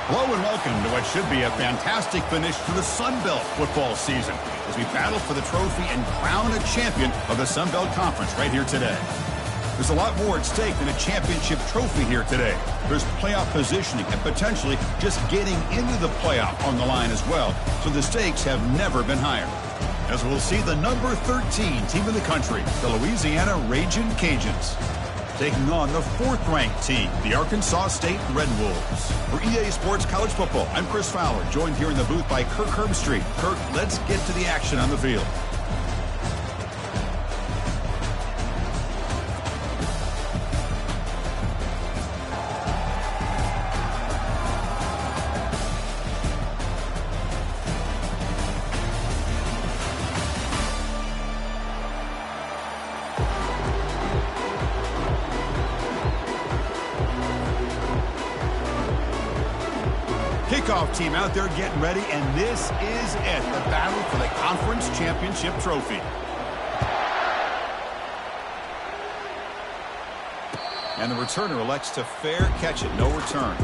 Hello and welcome to what should be a fantastic finish to the Sunbelt football season as we battle for the trophy and crown a champion of the Sunbelt Conference right here today. There's a lot more at stake than a championship trophy here today. There's playoff positioning and potentially just getting into the playoff on the line as well, so the stakes have never been higher. As we'll see the number 13 team in the country, the Louisiana Ragin' Cajuns, taking on the 4th-ranked team, the Arkansas State Red Wolves. For EA Sports College Football, I'm Chris Fowler, joined here in the booth by Kirk Herbstreit. Kirk, let's get to the action on the field. Kickoff team out there getting ready, and this is it, the battle for the conference championship trophy. And the returner elects to fair catch it, no return.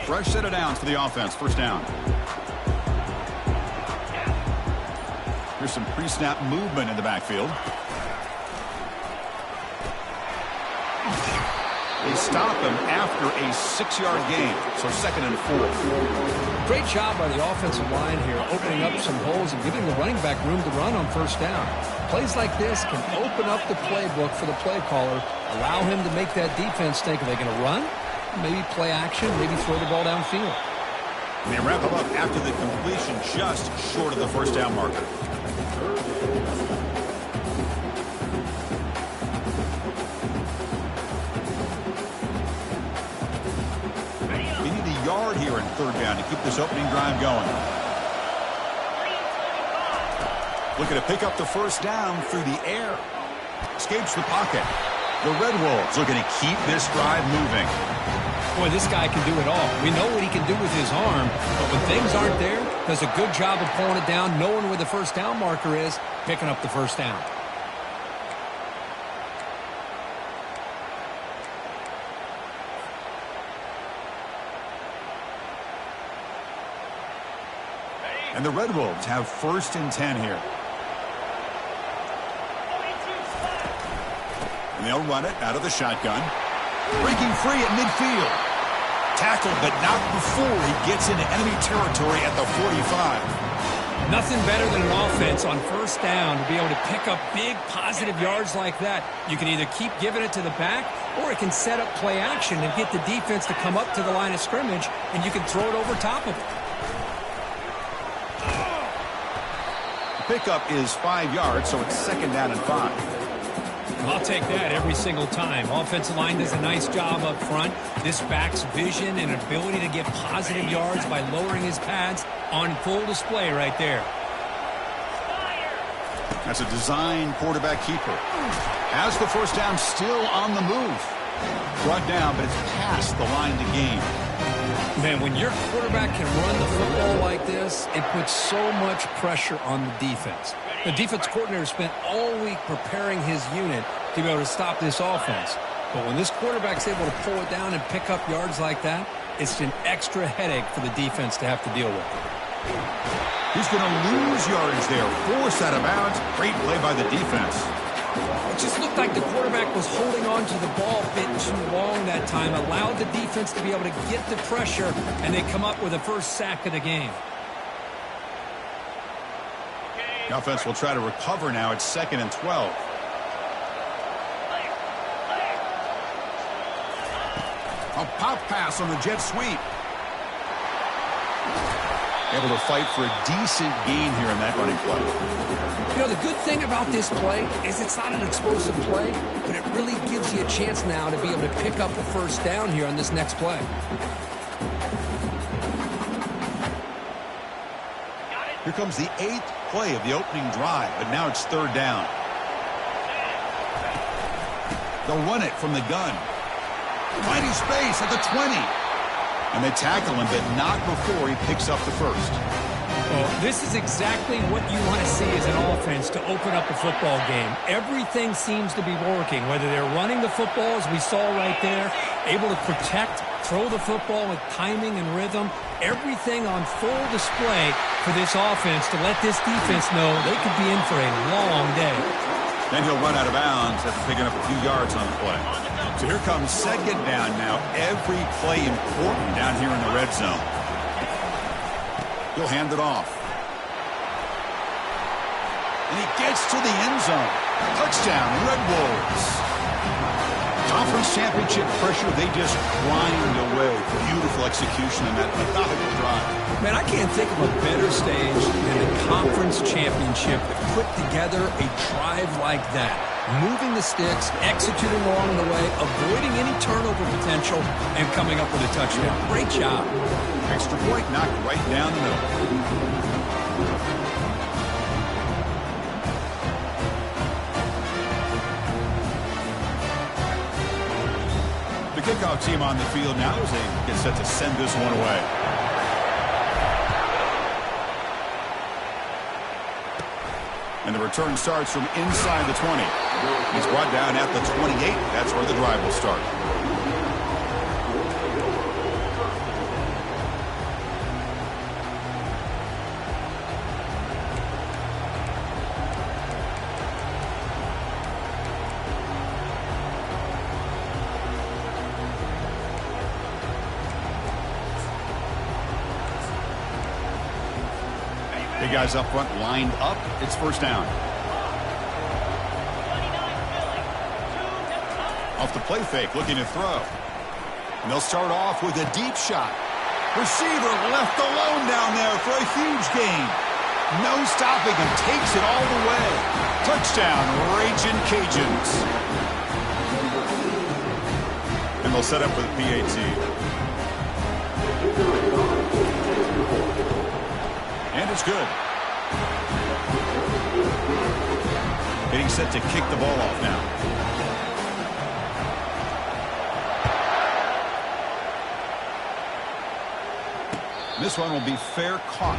Fresh set of downs for the offense, first down. Here's some pre-snap movement in the backfield. They stop him after a 6-yard gain, so 2nd and 4. Great job by the offensive line here, opening up some holes and giving the running back room to run on first down. Plays like this can open up the playbook for the play caller, allow him to make that defense think, are they going to run? Maybe play action, maybe throw the ball downfield. And they wrap him up after the completion just short of the first down marker. They need a yard here in 3rd down to keep this opening drive going. Looking to pick up the first down through the air. Escapes the pocket. The Red Wolves looking to keep this drive moving. Boy, this guy can do it all. We know what he can do with his arm, but when things aren't there, does a good job of pulling it down, knowing where the first down marker is, picking up the first down. And the Red Wolves have 1st and 10 here. And they'll run it out of the shotgun. Breaking free at midfield. Tackled, but not before he gets into enemy territory at the 45. Nothing better than an offense on first down to be able to pick up big positive yards like that. You can either keep giving it to the back, or it can set up play action and get the defense to come up to the line of scrimmage, and you can throw it over top of it. The pickup is 5 yards, so it's 2nd down and 5. I'll take that every single time. Offensive line does a nice job up front. This back's vision and ability to get positive yards by lowering his pads on full display right there. That's a design quarterback keeper. Has the first down, still on the move. Brought down, but it's past the line to gain. Man, when your quarterback can run the football like this, it puts so much pressure on the defense. The defense coordinator spent all week preparing his unit to be able to stop this offense. But when this quarterback's able to pull it down and pick up yards like that, it's an extra headache for the defense to have to deal with. He's going to lose yards there. Forced out of bounds. Great play by the defense. It just looked like the quarterback was holding on to the ball a bit too long that time, allowed the defense to be able to get the pressure, and they come up with the first sack of the game. The offense will try to recover now. It's 2nd and 12. A pop pass on the jet sweep. Able to fight for a decent gain here in that running play. You know, the good thing about this play is it's not an explosive play, but it really gives you a chance now to be able to pick up the first down here on this next play. Here comes the 8th play of the opening drive, but now it's 3rd down. They'll run it from the gun. Finding space at the 20. And they tackle him, but not before he picks up the first. Well, this is exactly what you want to see as an offense to open up a football game. Everything seems to be working, whether they're running the football, as we saw right there, able to protect, throw the football with timing and rhythm, everything on full display for this offense to let this defense know they could be in for a long day. Then he'll run out of bounds after picking up a few yards on the play. So here comes second down now. Every play important down here in the red zone. He'll hand it off. And he gets to the end zone. Touchdown, Red Wolves. Conference championship pressure, they just grind away. Beautiful execution in that methodical drive. Man, I can't think of a better stage than the conference championship to put together a drive like that. Moving the sticks, executing along the way, avoiding any turnover potential, and coming up with a touchdown. Great job. Extra point knocked right down the middle. The kickoff team on the field now as they get set to send this one away. And the return starts from inside the 20. He's brought down at the 28. That's where the drive will start. Big guys up front lined up. It's first down. Off the play fake, looking to throw. And they'll start off with a deep shot. Receiver left alone down there for a huge gain. No stopping him. Takes it all the way. Touchdown, Ragin' Cajuns. And they'll set up with a PAT. And it's good. Getting set to kick the ball off now. This one will be fair caught.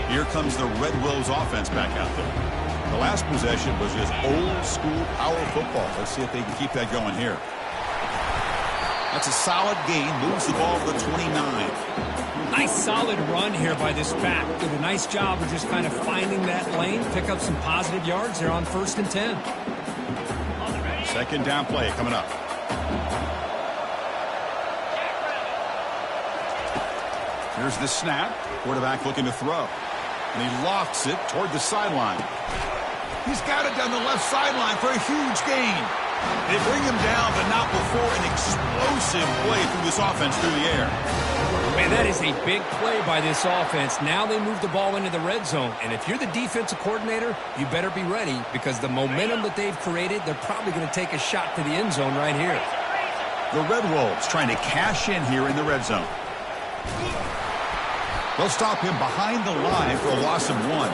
Here comes the Red Wolves offense back out there. The last possession was just old school power football. Let's see if they can keep that going here. That's a solid gain. Moves the ball to the 29. Nice solid run here by this back. Did a nice job of just kind of finding that lane, pick up some positive yards there on 1st and 10. Second down play coming up. Here's the snap. Quarterback looking to throw. And he lofts it toward the sideline. He's got it down the left sideline for a huge gain. They bring him down, but not before an explosive play through this offense through the air. Man, that is a big play by this offense. Now they move the ball into the red zone. And if you're the defensive coordinator, you better be ready because the momentum that they've created, they're probably going to take a shot to the end zone right here. The Red Wolves trying to cash in here in the red zone. They'll stop him behind the line for a loss of 1.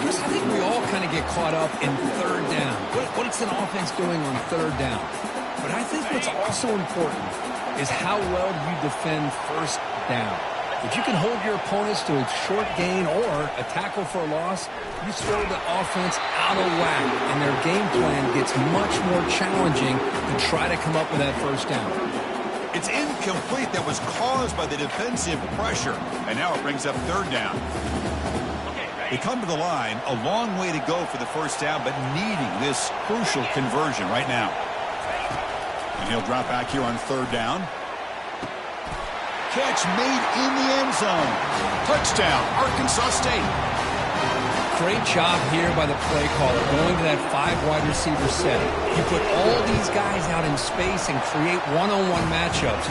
Chris, I think we all kind of get caught up in third down. What's an offense doing on third down? But I think what's also important is how well you defend first down. If you can hold your opponents to a short gain or a tackle for a loss, you throw the offense out of whack, and their game plan gets much more challenging to try to come up with that first down. It's incomplete. That was caused by the defensive pressure. And now it brings up third down. They come to the line, a long way to go for the first down, but needing this crucial conversion right now. And he'll drop back here on third down. Catch made in the end zone. Touchdown, Arkansas State. Great job here by the play caller, going to that 5-wide receiver set. You put all these guys out in space and create one-on-one matchups.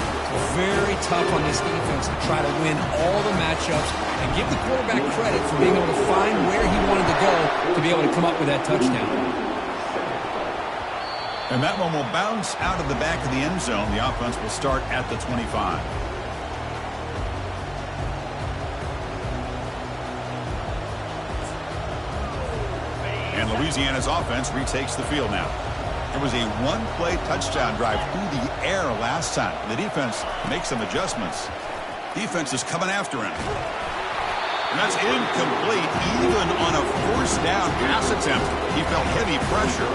Very tough on this defense to try to win all the matchups and give the quarterback credit for being able to find where he wanted to go to be able to come up with that touchdown. And that one will bounce out of the back of the end zone. The offense will start at the 25. And Louisiana's offense retakes the field now. It was a one-play touchdown drive through the air last time. The defense makes some adjustments. Defense is coming after him. And that's incomplete, even on a first down pass attempt. He felt heavy pressure.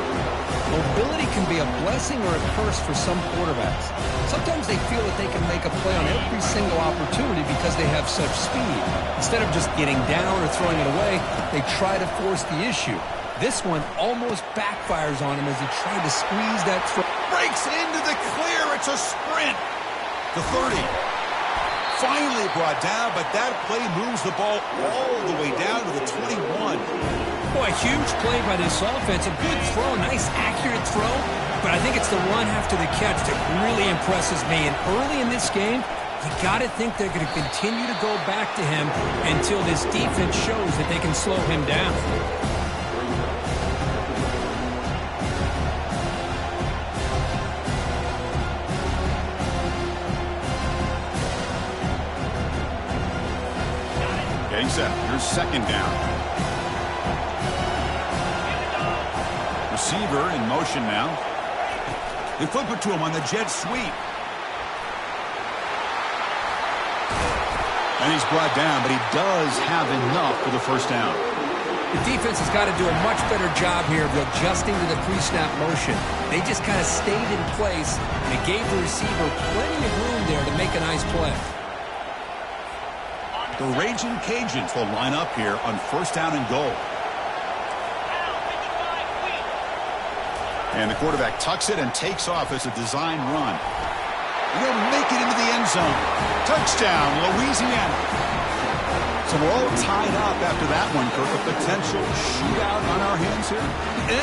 Mobility can be a blessing or a curse for some quarterbacks. Sometimes they feel that they can make a play on every single opportunity because they have such speed. Instead of just getting down or throwing it away, they try to force the issue. This one almost backfires on him as he tried to squeeze that throw. Breaks into the clear. It's a sprint. The 30. Finally brought down, but that play moves the ball all the way down to the 21. Boy, huge play by this offense. A good throw, nice accurate throw. But I think it's the run after the catch that really impresses me. And early in this game, you got to think they're going to continue to go back to him until this defense shows that they can slow him down. Getting set. Here's second down. Receiver in motion now. They flip it to him on the jet sweep. And he's brought down, but he does have enough for the first down. The defense has got to do a much better job here of adjusting to the pre-snap motion. They just kind of stayed in place, and it gave the receiver plenty of room there to make a nice play. The Raging Cajuns will line up here on first down and goal. And the quarterback tucks it and takes off as a design run. He'll make it into the end zone. Touchdown, Louisiana. So we're all tied up after that one, Kirk. A potential shootout on our hands here.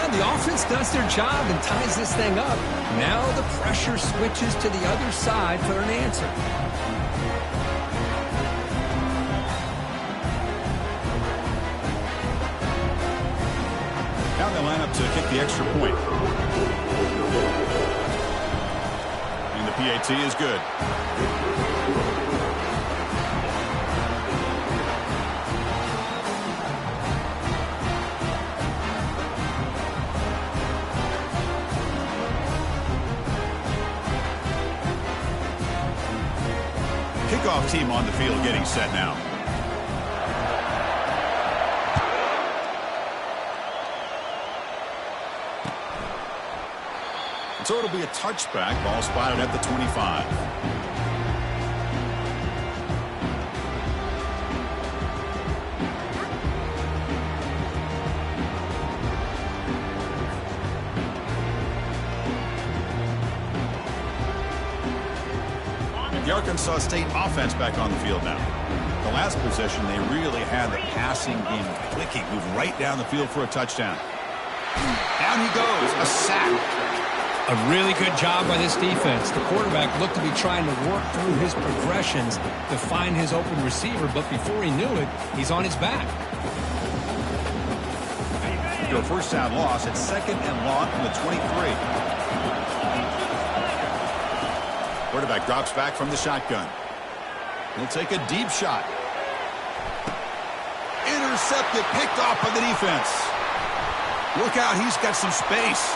And the offense does their job and ties this thing up. Now the pressure switches to the other side for an answer. Now they line up to kick the extra point. And the PAT is good. Kickoff team on the field getting set now. So it'll be a touchback. Ball spotted at the 25. The Arkansas State offense back on the field now. The last possession, they really had the passing game clicking. Moved right down the field for a touchdown. Down he goes. A sack. A really good job by this defense. The quarterback looked to be trying to work through his progressions to find his open receiver, but before he knew it, he's on his back. After a first down loss, it's second and long from the 23. Quarterback drops back from the shotgun. He'll take a deep shot. Intercepted, picked off by the defense. Look out, he's got some space.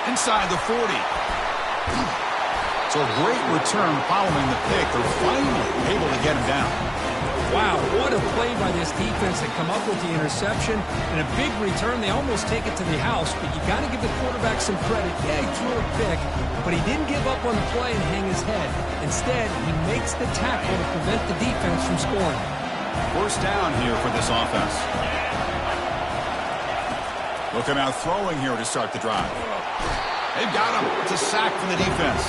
Inside the 40. So a great return following the pick. They're finally able to get him down. Wow, what a play by this defense to come up with the interception and a big return. They almost take it to the house, but you got to give the quarterback some credit. Yeah, he threw a pick, but he didn't give up on the play and hang his head. Instead, he makes the tackle to prevent the defense from scoring. First down here for this offense. Look at out throwing here to start the drive. They've got him. It's a sack from the defense.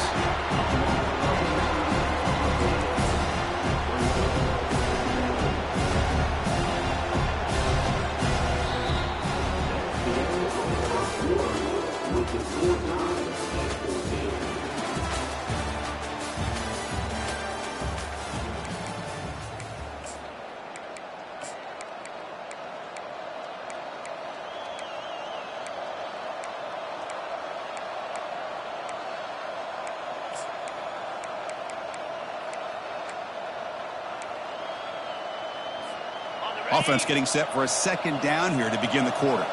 Offense getting set for a second down here to begin the quarter.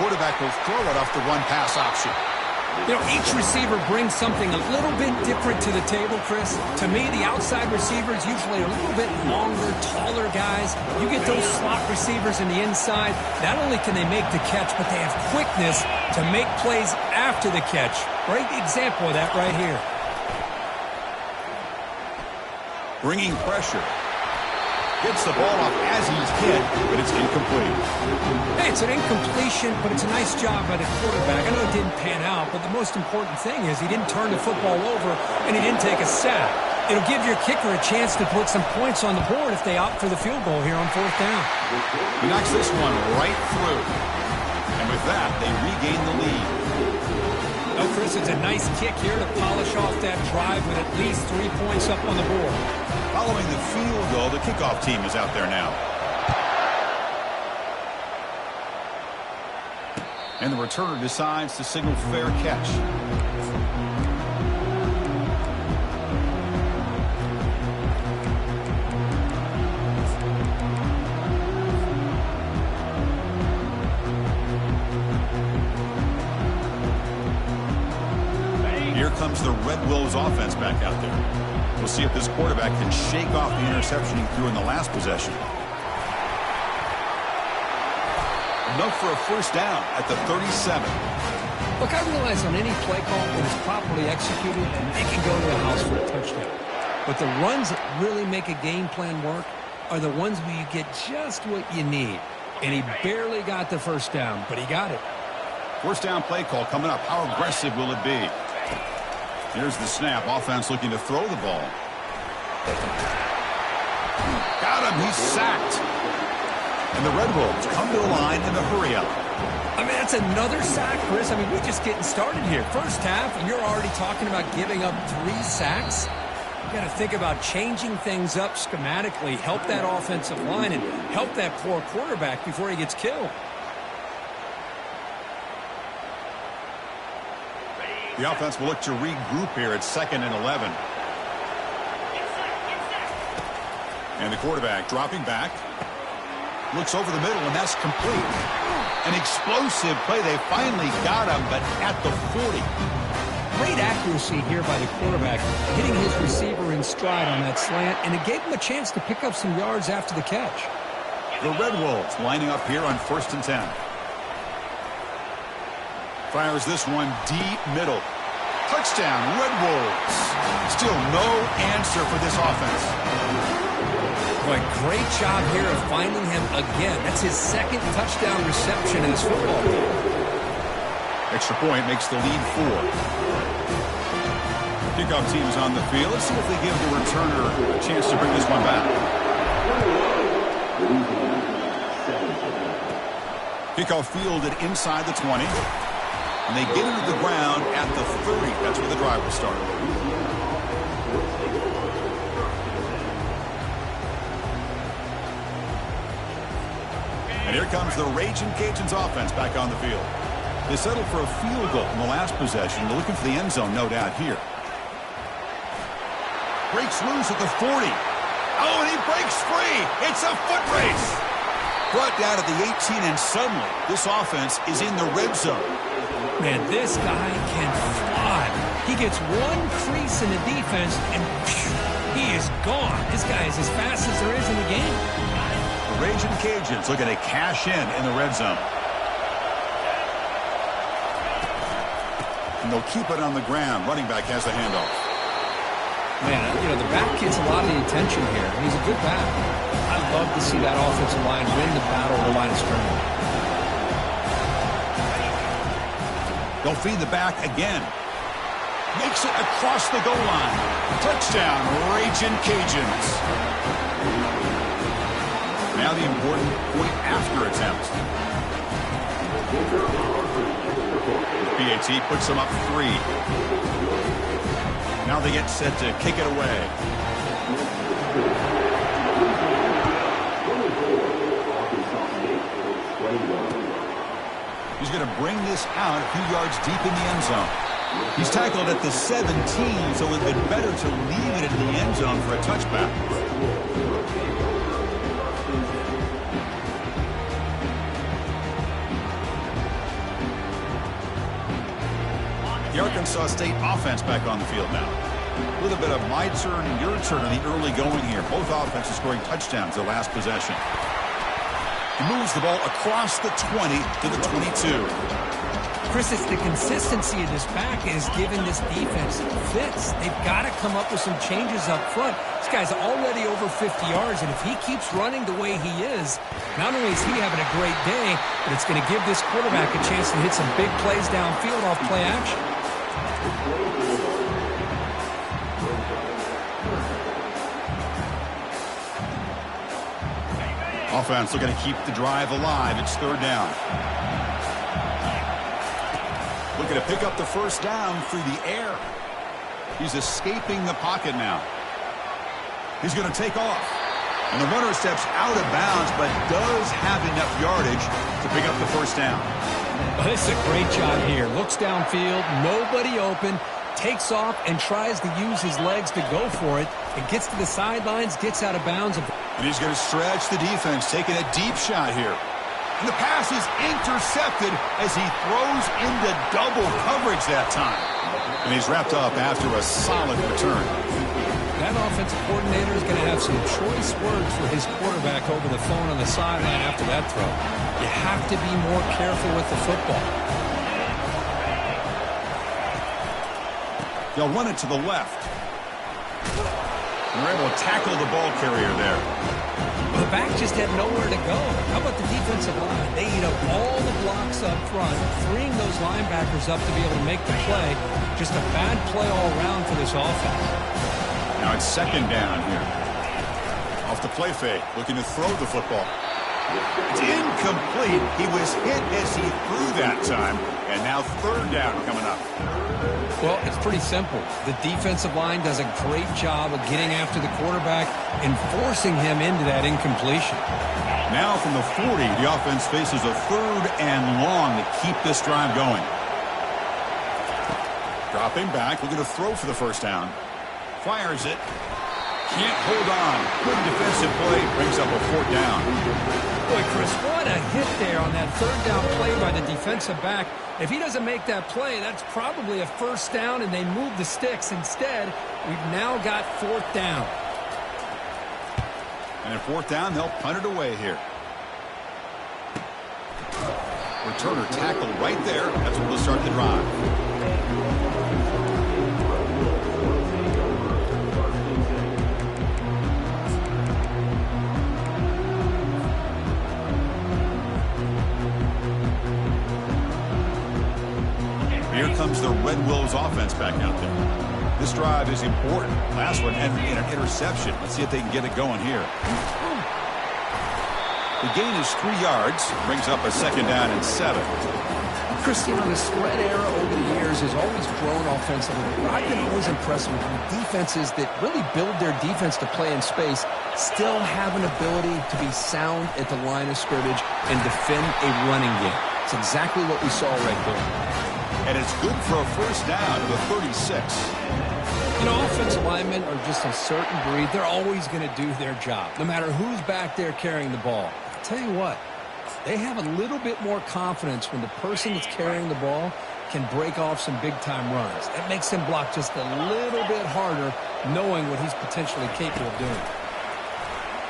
quarterback will throw it off the run-pass option. You know, each receiver brings something a little bit different to the table, Chris. To me, the outside receivers usually are a little bit longer, taller guys. You get those slot receivers in the inside, not only can they make the catch, but they have quickness to make plays after the catch. Great example of that right here. Bringing pressure. Gets the ball off as he's hit, but it's incomplete. Hey, it's an incompletion, but it's a nice job by the quarterback. I know it didn't pan out, but the most important thing is he didn't turn the football over and he didn't take a sack. It'll give your kicker a chance to put some points on the board if they opt for the field goal here on 4th down. He knocks this one right through. And with that, they regain the lead. No, Chris, it's a nice kick here to polish off that drive with at least 3 points up on the board. Following the field goal, the kickoff team is out there now. And the returner decides to signal fair catch. Here comes the Red Wolves offense back out there. We'll see if this quarterback can shake off the interception he threw in the last possession. Enough for a first down at the 37. Look, I realize on any play call that is properly executed, they can go to the house for a touchdown. But the runs that really make a game plan work are the ones where you get just what you need. And he barely got the first down, but he got it. First down play call coming up. How aggressive will it be? Here's the snap. Offense looking to throw the ball. Got him. He's sacked. And the Red Wolves come to the line in the hurry-up. I mean, that's another sack, Chris. I mean, we're just getting started here. First half, and you're already talking about giving up 3 sacks. You got to think about changing things up schematically, help that offensive line, and help that poor quarterback before he gets killed. The offense will look to regroup here at 2nd and 11. And the quarterback dropping back. Looks over the middle, and that's complete. An explosive play. They finally got him, but at the 40. Great accuracy here by the quarterback, hitting his receiver in stride on that slant, and it gave him a chance to pick up some yards after the catch. The Red Wolves lining up here on 1st and 10. Fires this one deep middle. Touchdown, Red Wolves. Still no answer for this offense. Boy, great job here of finding him again. That's his 2nd touchdown reception in this football game. Extra point makes the lead 4. Kickoff team is on the field. Let's see if they give the returner a chance to bring this one back. Kickoff fielded inside the 20. And they get into the ground at the 30. That's where the drive will start. And here comes the Raging Cajuns offense back on the field. They settled for a field goal in the last possession. They're looking for the end zone, no doubt, here. Breaks loose at the 40. Oh, and he breaks free. It's a foot race. Brought down at the 18, and suddenly this offense is in the red zone. Man, this guy can fly. He gets one crease in the defense, and he is gone. This guy is as fast as there is in the game. The Raging Cajuns looking to cash in the red zone. And they'll keep it on the ground. Running back has the handoff. Man, you know, the back gets a lot of the attention here, and he's a good back. I love to see that offensive line win the battle of the line of scrimmage. They'll feed the back again. Makes it across the goal line. Touchdown, Raging Cajuns. Now the important point after attempt. PAT puts them up 3. Now they get set to kick it away. He's going to bring this out a few yards deep in the end zone. He's tackled at the 17, so it would have been better to leave it in the end zone for a touchback. The Arkansas State offense back on the field now. A little bit of my turn and your turn in the early going here. Both offenses scoring touchdowns their last possession. He moves the ball across the 20 to the 22. Chris, it's the consistency of this back is giving this defense fits. They've got to come up with some changes up front. This guy's already over 50 yards, and if he keeps running the way he is, not only is he having a great day, but it's going to give this quarterback a chance to hit some big plays downfield off play action. Offense looking to keep the drive alive. It's third down. Looking to pick up the first down through the air. He's escaping the pocket now. He's going to take off. And the runner steps out of bounds, but does have enough yardage to pick up the first down. Well, this is a great job here. Looks downfield, nobody open, takes off and tries to use his legs to go for it. It gets to the sidelines, gets out of bounds. And he's going to stretch the defense, taking a deep shot here. And the pass is intercepted as he throws into double coverage that time. And he's wrapped up after a solid return. That offensive coordinator is going to have some choice words for his quarterback over the phone on the sideline after that throw. You have to be more careful with the football. They'll run it to the left. And they're able to tackle the ball carrier there. The back just had nowhere to go. How about the defensive line? They eat up all the blocks up front, freeing those linebackers up to be able to make the play. Just a bad play all around for this offense. Now it's second down here. Off the play fake, looking to throw the football. It's incomplete. He was hit as he threw that time. And now third down coming up. Well, it's pretty simple. The defensive line does a great job of getting after the quarterback and forcing him into that incompletion. Now from the 40, the offense faces a third and long to keep this drive going. Dropping back, looking to throw for the first down. Fires it. Can't hold on. Good defensive play. Brings up a fourth down. Boy, Chris, what a hit there on that third down play by the defensive back. If he doesn't make that play, that's probably a first down, and they move the sticks. Instead, we've now got fourth down. And at fourth down, they'll punt it away here. Returner tackled right there. That's where we'll start the drive. Here comes the Red Wolves offense back out there. This drive is important. Last one ended in an interception. Let's see if they can get it going here. The gain is 3 yards. Brings up a second down and 7. Christian, the spread era over the years has always grown offensively. But I've been always impressed with defenses that really build their defense to play in space, still have an ability to be sound at the line of scrimmage and defend a running game. It's exactly what we saw right there. And it's good for a first down to the 36. You know, offensive linemen are just a certain breed. They're always going to do their job, no matter who's back there carrying the ball. I'll tell you what, they have a little bit more confidence when the person that's carrying the ball can break off some big-time runs. That makes him block just a little bit harder, knowing what he's potentially capable of doing.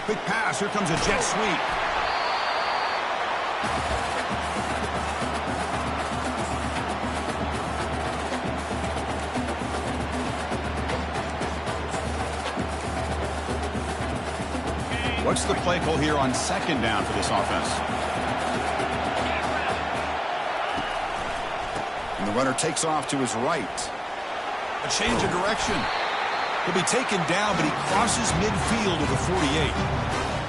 Quick pass. Here comes a jet sweep. What's the play call here on second down for this offense? And the runner takes off to his right. A change of direction. He'll be taken down, but he crosses midfield to the 48.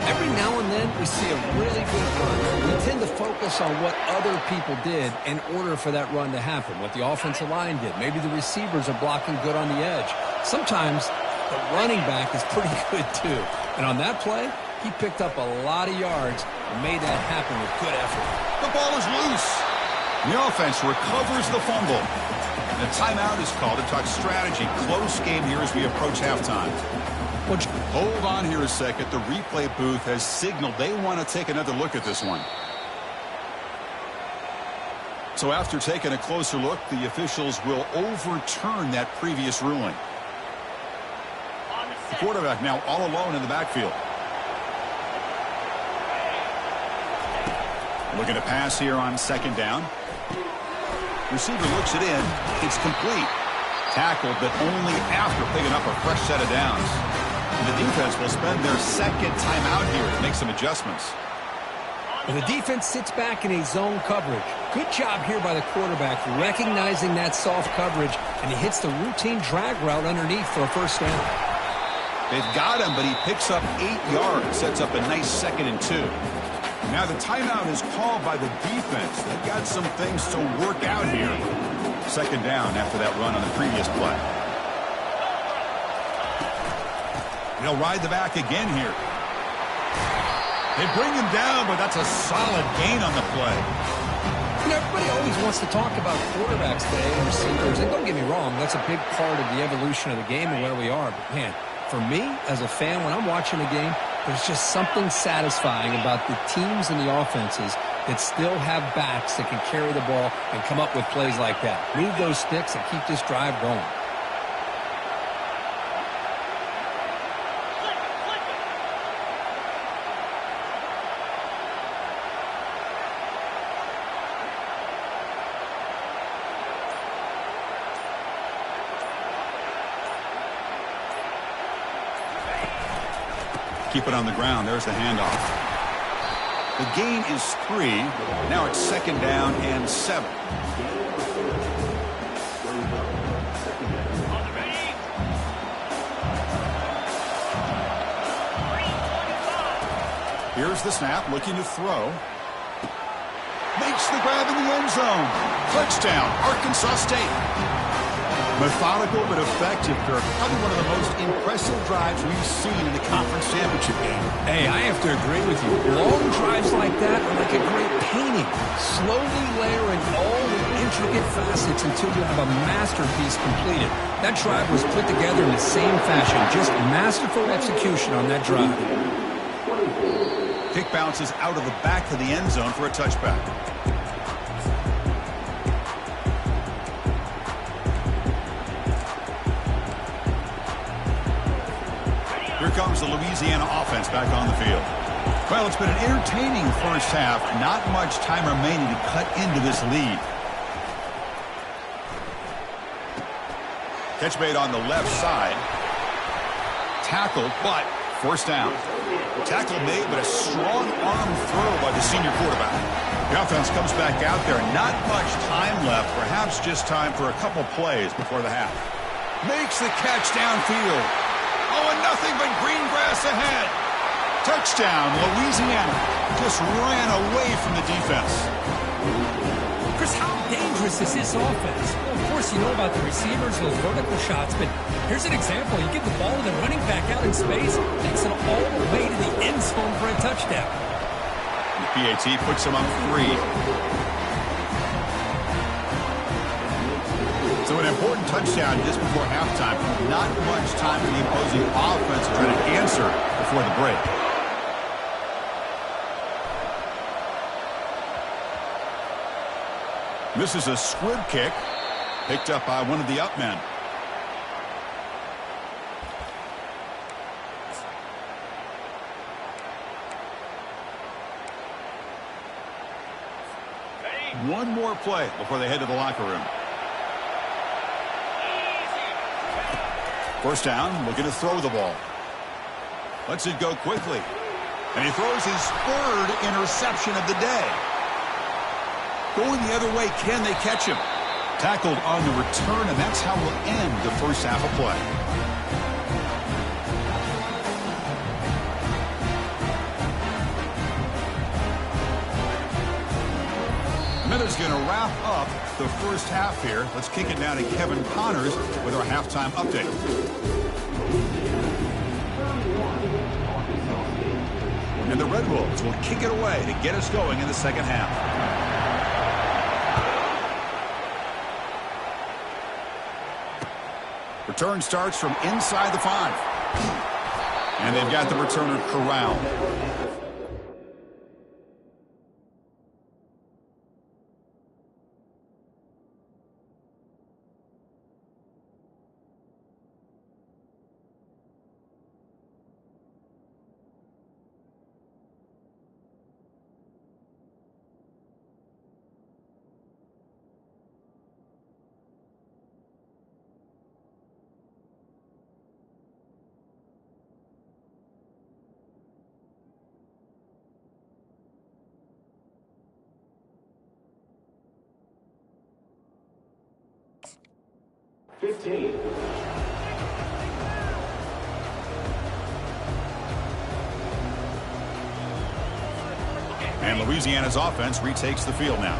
Every now and then we see a really good run. We tend to focus on what other people did in order for that run to happen, what the offensive line did. Maybe the receivers are blocking good on the edge. Sometimes the running back is pretty good too. And on that play, he picked up a lot of yards and made that happen with good effort. The ball is loose. The offense recovers the fumble. And a timeout is called to talk strategy. Close game here as we approach halftime. Hold on here a second. The replay booth has signaled they want to take another look at this one. So after taking a closer look, the officials will overturn that previous ruling. The quarterback now all alone in the backfield. Looking to pass here on second down. Receiver looks it in. It's complete. Tackled, but only after picking up a fresh set of downs. And the defense will spend their second timeout here to make some adjustments. Well, the defense sits back in a zone coverage. Good job here by the quarterback, recognizing that soft coverage, and he hits the routine drag route underneath for a first down. They've got him, but he picks up 8 yards, sets up a nice 2nd and 2. Now the timeout is called by the defense. They've got some things to work out here. 2nd down after that run on the previous play. They'll ride the back again here. They bring him down, but that's a solid gain on the play. You know, everybody always wants to talk about quarterbacks today and receivers. And don't get me wrong, that's a big part of the evolution of the game and where we are. But, man, for me, as a fan, when I'm watching the game, there's just something satisfying about the teams and the offenses that still have backs that can carry the ball and come up with plays like that. Move those sticks and keep this drive going. Keep it on the ground. There's the handoff. The gain is 3. Now it's 2nd down and 7. Here's the snap, looking to throw. Makes the grab in the end zone. Touchdown, Arkansas State. Methodical but effective, Kirk. Probably one of the most impressive drives we've seen in the conference championship game. Hey, I have to agree with you. Long drives like that are like a great painting. Slowly layering all the intricate facets until you have a masterpiece completed. That drive was put together in the same fashion. Just masterful execution on that drive. Kick bounces out of the back of the end zone for a touchback. Here comes the Louisiana offense back on the field. Well, it's been an entertaining first half. Not much time remaining to cut into this lead. Catch made on the left side. Tackled, but first down. Tackle made, but a strong arm throw by the senior quarterback. The offense comes back out there. Not much time left. Perhaps just time for a couple plays before the half. Makes the catch downfield. Oh, and nothing but green grass ahead. Touchdown, Louisiana. Just ran away from the defense. Chris, how dangerous is this offense? Well, of course, you know about the receivers, those vertical shots, but here's an example. You give the ball to the running back out in space, takes it all the way to the end zone for a touchdown. The PAT puts him up 3. So an important touchdown just before halftime. Not much time for the opposing offense to try to answer before the break. This is a squib kick picked up by one of the up men. One more play before they head to the locker room. First down, looking to throw the ball. Lets it go quickly. And he throws his 3rd interception of the day. Going the other way, can they catch him? Tackled on the return, and that's how we'll end the first half of play. And that is going to wrap up the first half here. Let's kick it down to Kevin Connors with our halftime update. And the Red Wolves will kick it away to get us going in the second half. Return starts from inside the 5. And they've got the returner corralled. 15. And Louisiana's offense retakes the field now.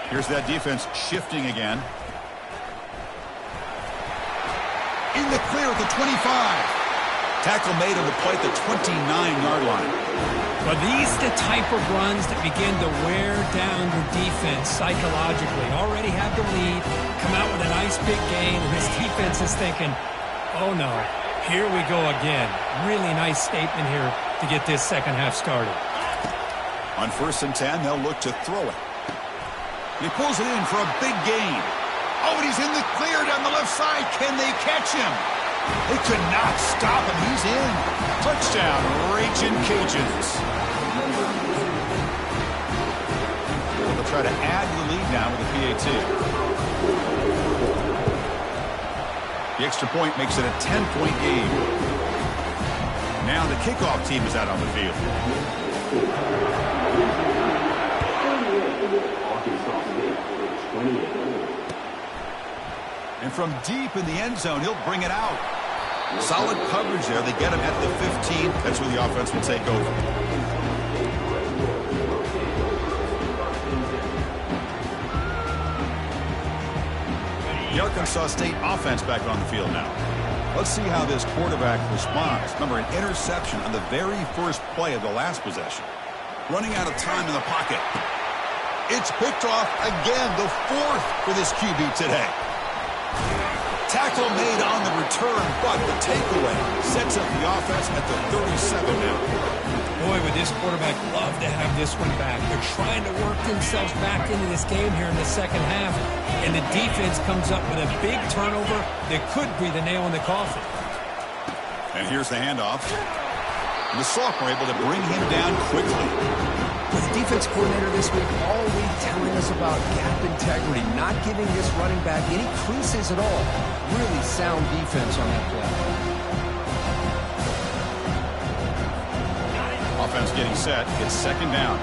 Here's that defense shifting again. In the clear at the 25. Tackle made on the play at the 29-yard line. But these the type of runs that begin to wear down your defense psychologically. Already have the lead, come out with a nice big gain, and this defense is thinking, oh no, here we go again. Really nice statement here to get this second half started. On 1st and 10, they'll look to throw it. He pulls it in for a big gain. Oh, and he's in the clear down the left side. Can they catch him? They could not stop him. He's in. Touchdown, Raging Cajuns. They'll try to add to the lead now with a PAT. The extra point makes it a 10-point game. Now the kickoff team is out on the field. And from deep in the end zone, he'll bring it out. Solid coverage there. They get him at the 15. That's where the offense will take over. The Arkansas State offense back on the field now. Let's see how this quarterback responds. Remember, an interception on the very first play of the last possession. Running out of time in the pocket. It's picked off again, the 4th for this QB today. Tackle made on the return, but the takeaway sets up the offense at the 37 now. Boy, would this quarterback love to have this one back. They're trying to work themselves back into this game here in the second half, and the defense comes up with a big turnover that could be the nail in the coffin. And here's the handoff. And the sophomore able to bring him down quickly. With the defense coordinator this week all week telling us about gap integrity, not giving this running back any creases at all. Really sound defense on that play. Offense getting set. It's 2nd down.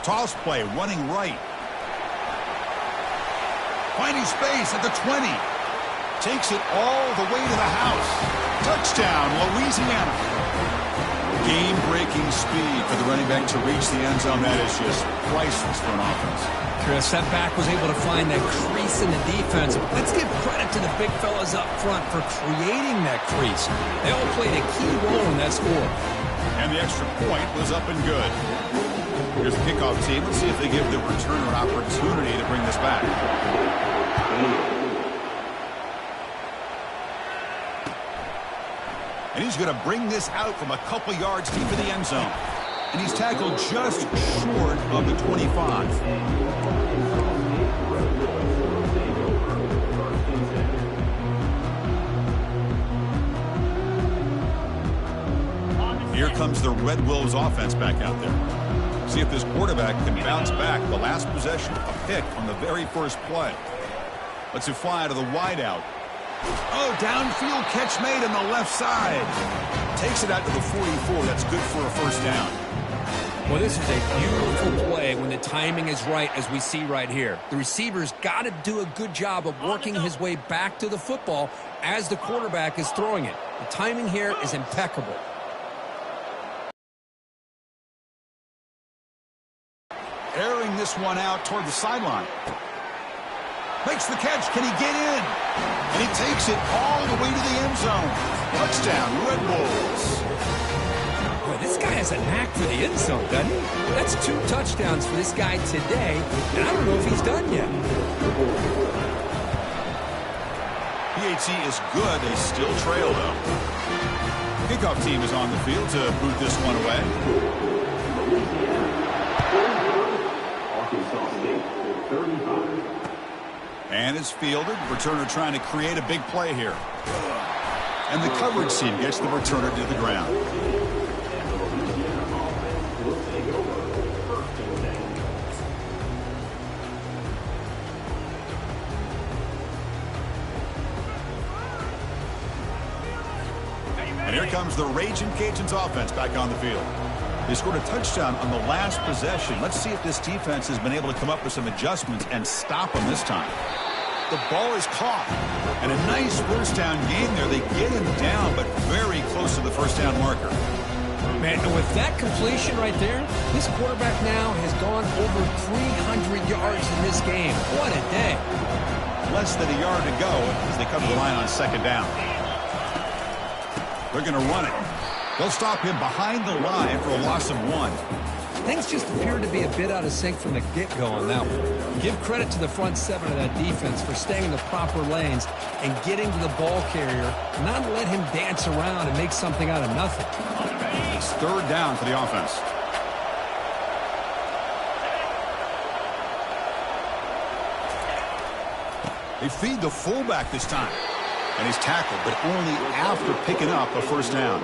Toss play, running right. Finding space at the 20. Takes it all the way to the house. Touchdown, Louisiana. Game-breaking speed for the running back to reach the end zone. That is just priceless for an offense. Chris, that back was able to find that crease in the defense. Let's give credit to the big fellas up front for creating that crease. They all played a key role in that score. And the extra point was up and good. Here's the kickoff team. Let's see if they give the returner an opportunity to bring this back. And he's going to bring this out from a couple yards deep in the end zone. And he's tackled just short of the 25. Here comes the Red Wolves offense back out there. See if this quarterback can bounce back. The last possession, a pick on the very first play. Let's it fly to the wideout. Oh, downfield catch made on the left side. Takes it out to the 44. That's good for a first down. Well, this is a beautiful play when the timing is right, as we see right here. The receiver's got to do a good job of working his way back to the football as the quarterback is throwing it. The timing here is impeccable. Airing this one out toward the sideline. Makes the catch. Can he get in? And he takes it all the way to the end zone. Touchdown, Red Bulls. Boy, this guy has a knack for the end zone, doesn't he? That's 2 touchdowns for this guy today, and I don't know if he's done yet. PAT is good. They still trail, though. Kickoff team is on the field to boot this one away. And it's fielded. Returner trying to create a big play here. And the coverage team gets the returner to the ground. And here comes the Raging Cajuns offense back on the field. They scored a touchdown on the last possession. Let's see if this defense has been able to come up with some adjustments and stop them this time. The ball is caught. And a nice first down gain there. They get him down, but very close to the first down marker. Man, and with that completion right there, this quarterback now has gone over 300 yards in this game. What a day. Less than a yard to go as they come to the line on second down. They're going to run it. They'll stop him behind the line for a loss of 1. Things just appear to be a bit out of sync from the get-go on that one. Give credit to the front seven of that defense for staying in the proper lanes and getting to the ball carrier, not let him dance around and make something out of nothing. It's third down for the offense. They feed the fullback this time. And he's tackled, but only after picking up a first down.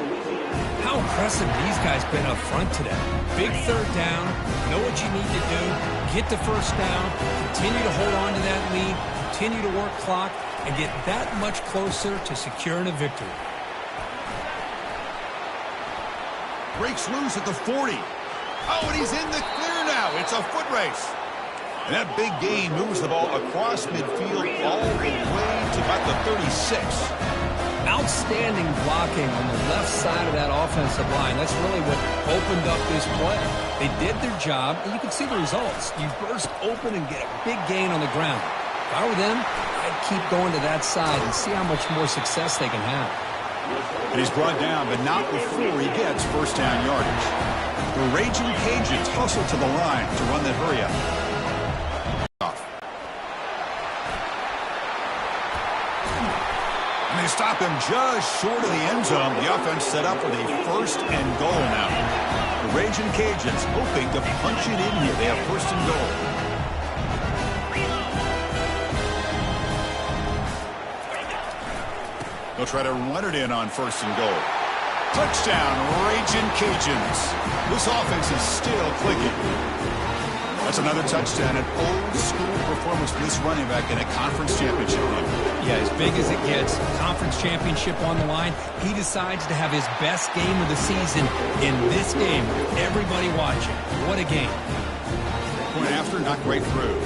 How impressive these guys been up front today. Big third down, know what you need to do, get the first down, continue to hold on to that lead, continue to work clock, and get that much closer to securing a victory. Breaks loose at the 40. Oh, and he's in the clear now. It's a foot race. And that big gain moves the ball across midfield all the way to about the 36. Outstanding blocking on the left side of that offensive line. That's really what opened up this play. They did their job, and you can see the results. You burst open and get a big gain on the ground. If I were them, I'd keep going to that side and see how much more success they can have. And he's brought down, but not before he gets first down yardage. The Raging Cajuns hustle to the line to run that hurry up. And they stop him just short of the end zone. The offense set up with a first and goal now. The Raging Cajuns hoping to punch it in here. They have first and goal. They'll try to run it in on first and goal. Touchdown, Raging Cajuns. This offense is still clicking. That's another touchdown, an old-school performance for this running back in a conference championship game. Yeah, as big as it gets, conference championship on the line, he decides to have his best game of the season in this game. Everybody watching. What a game. Point after, not right through.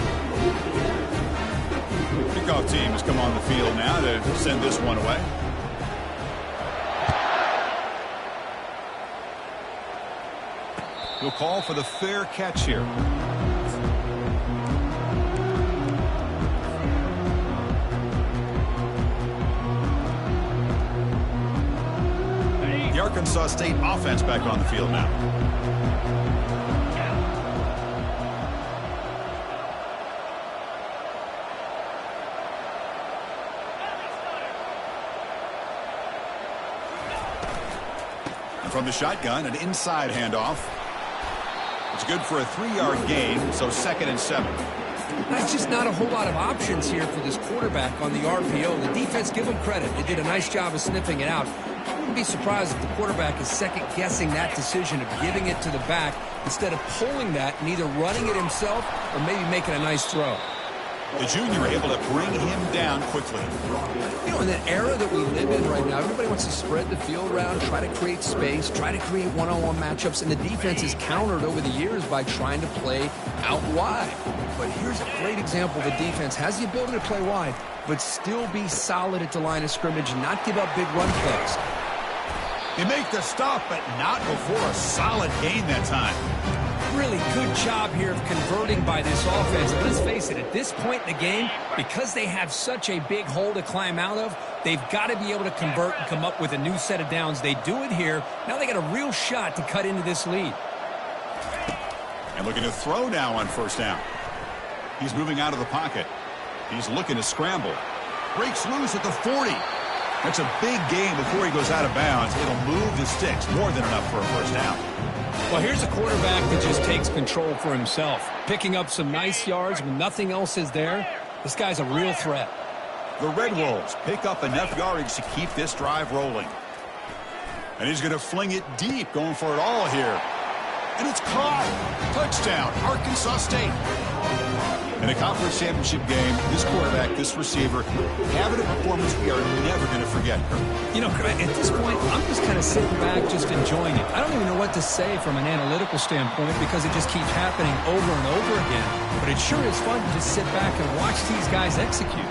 Kickoff team has come on the field now to send this one away. We'll call for the fair catch here. The Arkansas State offense back on the field now. And from the shotgun, an inside handoff. It's good for a 3-yard gain, so 2nd and 7. That's just not a whole lot of options here for this quarterback on the RPO. The defense, give them credit. They did a nice job of sniffing it out. I wouldn't be surprised if the quarterback is second-guessing that decision of giving it to the back instead of pulling that and either running it himself or maybe making a nice throw. The junior able to bring him down quickly. You know, in that era that we live in right now, everybody wants to spread the field around, try to create space, try to create one-on-one matchups, and the defense is countered over the years by trying to play out wide. But here's a great example. The defense has the ability to play wide, but still be solid at the line of scrimmage and not give up big run plays. They make the stop, but not before a solid gain that time. Really good job here of converting by this offense. Let's face it, at this point in the game, because they have such a big hole to climb out of, they've got to be able to convert and come up with a new set of downs. They do it here. Now they got a real shot to cut into this lead. And looking to throw now on first down. He's moving out of the pocket. He's looking to scramble. Breaks loose at the 40. That's a big gain before he goes out of bounds. It'll move the sticks, more than enough for a first down. Well, here's a quarterback that just takes control for himself. Picking up some nice yards when nothing else is there. This guy's a real threat. The Red Wolves pick up enough yardage to keep this drive rolling. And he's going to fling it deep, going for it all here. And it's caught. Touchdown, Arkansas State. In a conference championship game, this quarterback, this receiver, having a performance we are never going to forget. You know, at this point, I'm just kind of sitting back, just enjoying it. I don't even know what to say from an analytical standpoint because it just keeps happening over and over again. But it sure is fun to just sit back and watch these guys execute.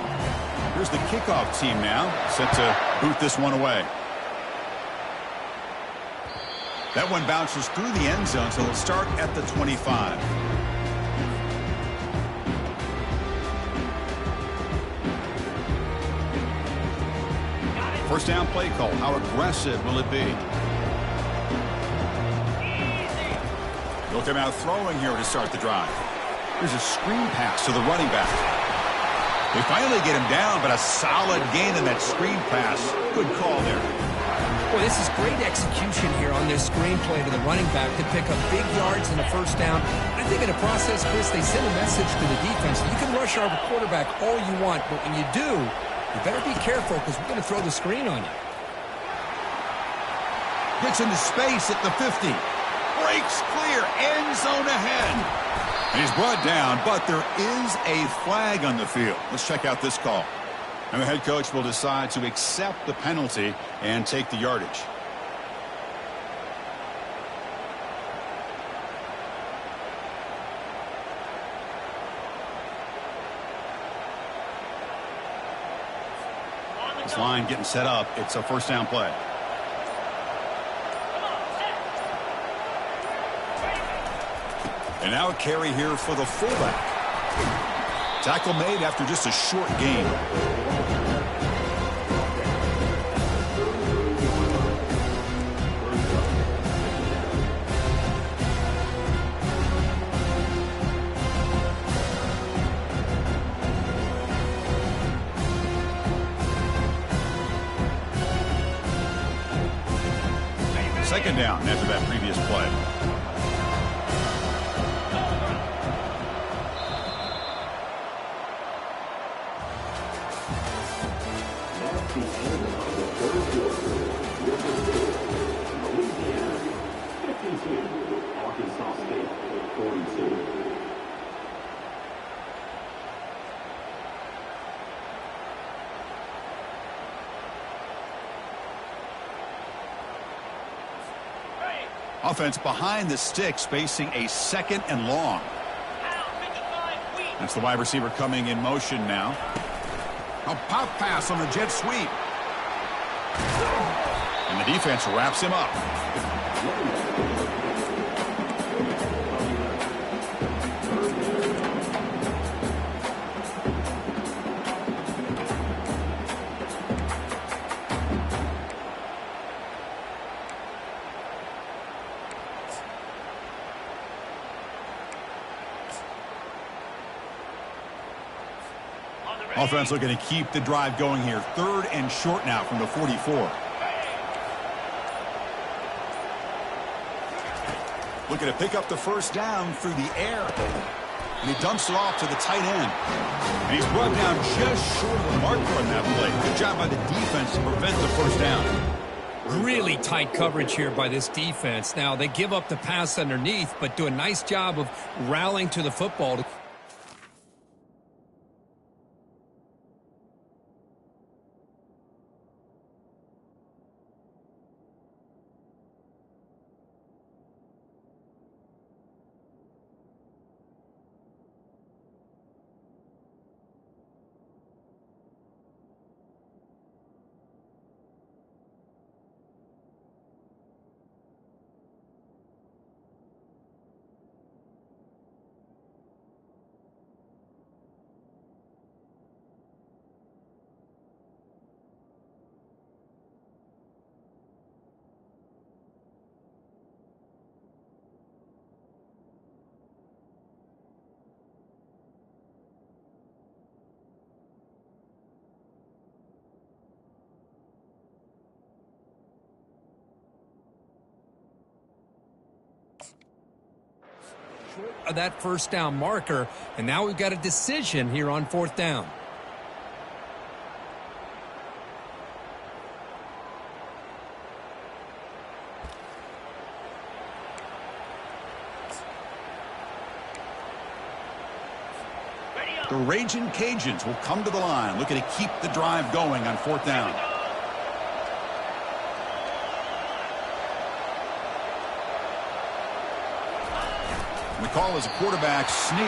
Here's the kickoff team now, set to boot this one away. That one bounces through the end zone, so it'll start at the 25. First down play call. How aggressive will it be? They'll come out throwing here to start the drive. Here's a screen pass to the running back. They finally get him down, but a solid gain in that screen pass. Good call there. Well, this is great execution here on this screen play to the running back to pick up big yards in the first down. I think in the process, Chris, they send a message to the defense. You can rush our quarterback all you want, but when you do, you better be careful because we're going to throw the screen on you. Gets into space at the 50. Breaks clear. End zone ahead. And he's brought down, but there is a flag on the field. Let's check out this call. And the head coach will decide to accept the penalty and take the yardage. This line getting set up. It's a first down play. And now a carry here for the fullback. Tackle made after just a short gain. Second down after that previous play. Offense behind the sticks, facing a second and long. That's the wide receiver coming in motion now. A pop pass on the jet sweep. And the defense wraps him up. Offense looking to keep the drive going here. Third and short now from the 44. Looking to pick up the first down through the air. And he dumps it off to the tight end. And he's brought down just short of the marker on that play. Good job by the defense to prevent the first down. Really tight coverage here by this defense. Now, they give up the pass underneath, but do a nice job of rallying to the football. Of that first down marker, and now we've got a decision here on fourth down. The Raging Cajuns will come to the line, looking to keep the drive going on 4th down. And the call is a quarterback sneak.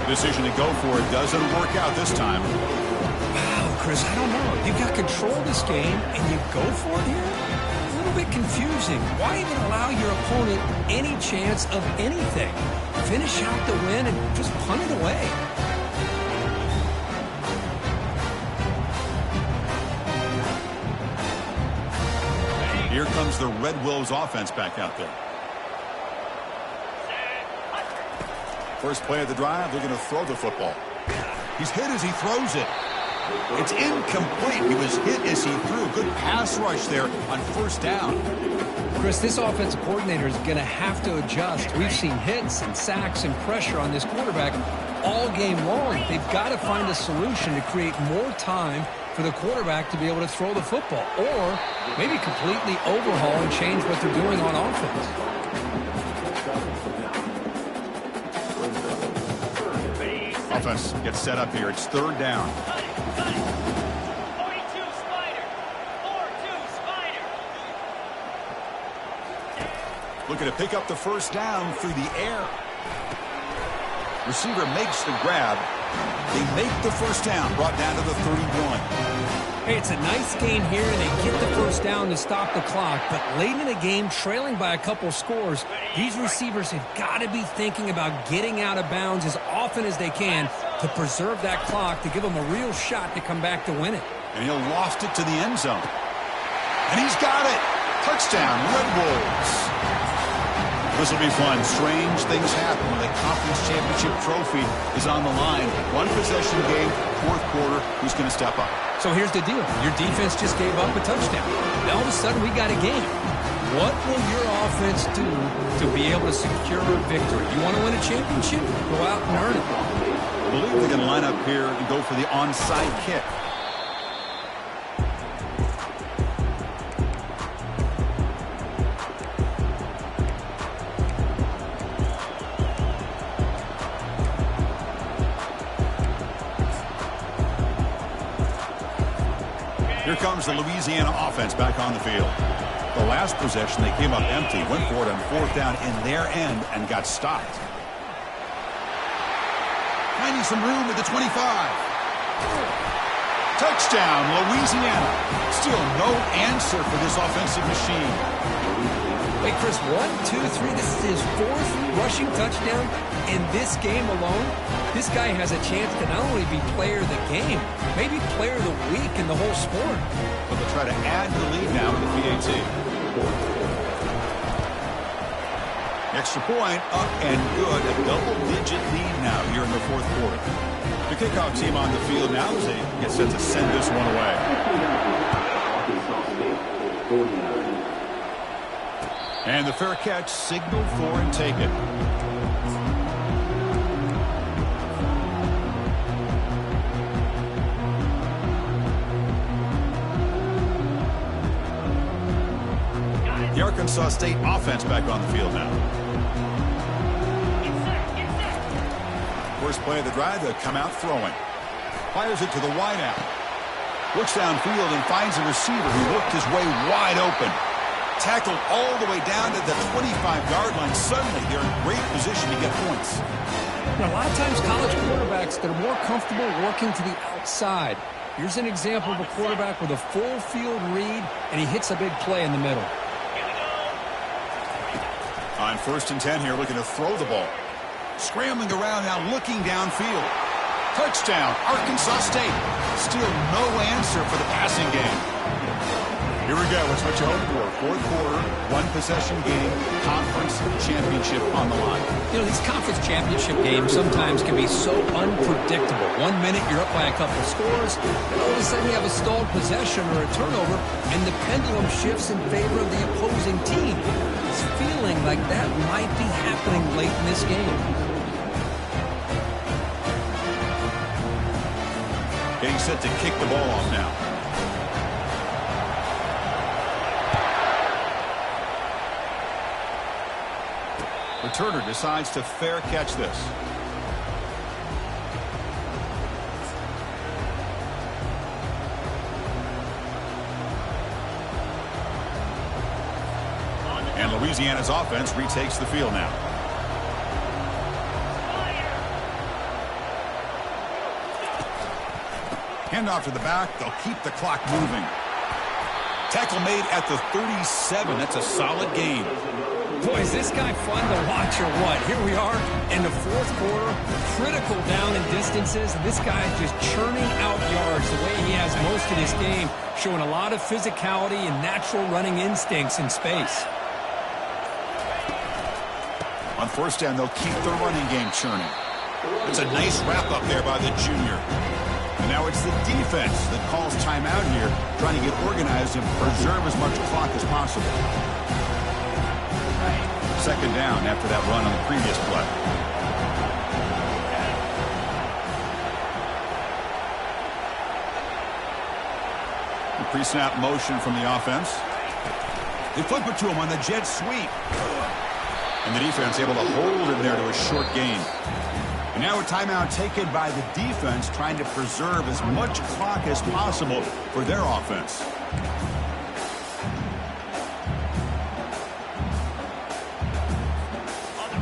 The decision to go for it doesn't work out this time. Wow, Chris, I don't know. You've got control of this game, and you go for it here? A little bit confusing. Why even allow your opponent any chance of anything? Finish out the win and just punt it away. Here comes the Red Wolves offense back out there. First play of the drive, they're going to throw the football. He's hit as he throws it. It's incomplete. He was hit as he threw. Good pass rush there on 1st down. Chris, this offensive coordinator is going to have to adjust. We've seen hits and sacks and pressure on this quarterback all game long. They've got to find a solution to create more time for the quarterback to be able to throw the football, or maybe completely overhaul and change what they're doing on offense. Offense gets set up here. It's 3rd down. Looking to pick up the 1st down through the air. Receiver makes the grab. They make the 1st down, brought down to the 31. Hey, it's a nice game here, and they get the 1st down to stop the clock. But late in the game, trailing by a couple scores, these receivers have got to be thinking about getting out of bounds as often as they can to preserve that clock, to give them a real shot to come back to win it. And he'll loft it to the end zone. And he's got it. Touchdown, Red Wolves. This will be fun. Strange things happen when the conference championship trophy is on the line. One possession game, 4th quarter. Who's going to step up? So here's the deal. Your defense just gave up a touchdown. Now all of a sudden we got a game. What will your offense do to be able to secure a victory? You want to win a championship? Go out and earn it. I believe they're going to line up here and go for the onside kick. Here comes the Louisiana offense back on the field. The last possession, they came up empty, went for it on 4th down in their end and got stopped. Finding some room at the 25. Touchdown, Louisiana. Still no answer for this offensive machine. Hey, Chris, 1, 2, 3. This is his 4th rushing touchdown in this game alone. This guy has a chance to not only be player of the game, maybe player of the week in the whole sport. But they'll try to add the lead now with the PAT. Extra point, up and good. A double-digit lead now here in the 4th quarter. The kickoff team on the field now as they get set to send this one away. And the fair catch, signal for and take it. The Arkansas State offense back on the field now. First play of the drive, they'll come out throwing. Fires it to the wideout. Looks downfield and finds a receiver who worked his way wide open. Tackled all the way down to the 25-yard line. Suddenly, they're in great position to get points. Now, a lot of times, college quarterbacks, they're more comfortable working to the outside. Here's an example of a quarterback with a full field read, and he hits a big play in the middle. On 1st and 10 here, looking to throw the ball. Scrambling around now, looking downfield. Touchdown, Arkansas State. Still no answer for the passing game. Here we go. It's what you hope for. 4th quarter, 1 possession game, conference championship on the line. You know, these conference championship games sometimes can be so unpredictable. 1 minute you're up by a couple scores, and all of a sudden you have a stalled possession or a turnover, and the pendulum shifts in favor of the opposing team. It's feeling like that might be happening late in this game. Getting set to kick the ball off now. Returner decides to fair catch this. And Louisiana's offense retakes the field now. Handoff to the back. They'll keep the clock moving. Tackle made at the 37. That's a solid gain. Boy, is this guy fun to watch or what? Here we are in the fourth quarter, critical down and distances, and this guy is just churning out yards the way he has most of this game, showing a lot of physicality and natural running instincts in space. On first down, they'll keep the running game churning. It's a nice wrap-up there by the junior. And now it's the defense that calls timeout here, trying to get organized and preserve as much clock as possible. Second down after that run on the previous play. The pre-snap motion from the offense. They flip it to him on the jet sweep. And the defense able to hold him there to a short gain. And now a timeout taken by the defense, trying to preserve as much clock as possible for their offense.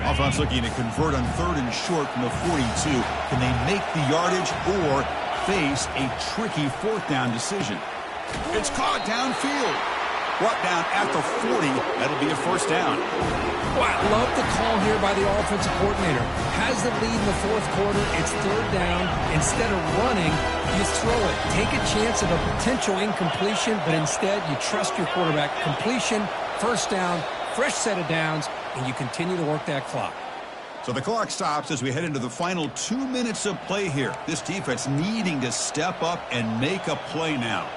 Offense looking to convert on 3rd and short from the 42. Can they make the yardage or face a tricky 4th down decision? It's caught downfield. Brought down at the 40. That'll be a first down. Well, I love the call here by the offensive coordinator. Has the lead in the fourth quarter. It's 3rd down. Instead of running, you throw it. Take a chance of a potential incompletion, but instead you trust your quarterback. Completion, first down, fresh set of downs, and you continue to work that clock. So the clock stops as we head into the final 2 minutes of play here. This defense needing to step up and make a play now.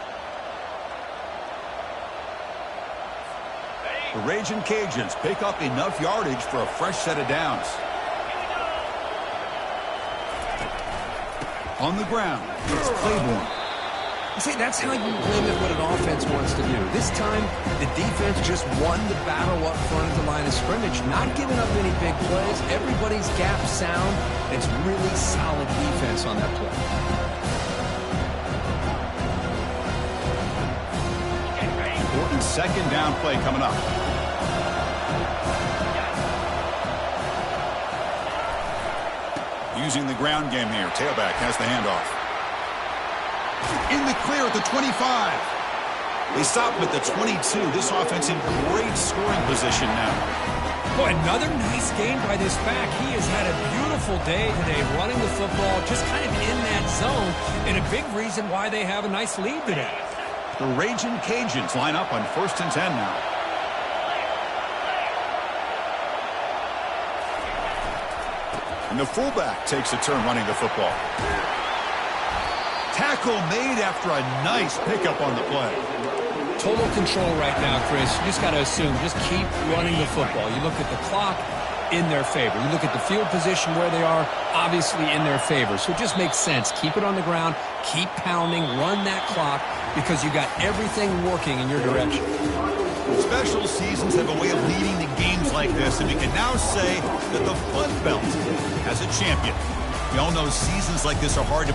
The Raging Cajuns pick up enough yardage for a fresh set of downs. On the ground, it's Claiborne. See, that's how you limit what an offense wants to do. This time, the defense just won the battle up front of the line of scrimmage, not giving up any big plays. Everybody's gap sound. It's really solid defense on that play. Important second down play coming up. Using the ground game here. Tailback has the handoff. In the clear at the 25. They stop him at the 22. This offense in great scoring position now. Boy, another nice game by this back. He has had a beautiful day today running the football, just kind of in that zone, and a big reason why they have a nice lead today. The Raging Cajuns line up on 1st and 10 now. And the fullback takes a turn running the football. Tackle made after a nice pickup on the play. Total control right now, Chris. You just got to assume, just keep running the football. You look at the clock, in their favor. You look at the field position where they are, obviously in their favor. So it just makes sense. Keep it on the ground, keep pounding, run that clock, because you got everything working in your direction. Special seasons have a way of leading to games like this, and we can now say that the Sunbelt has a champion. We all know seasons like this are hard to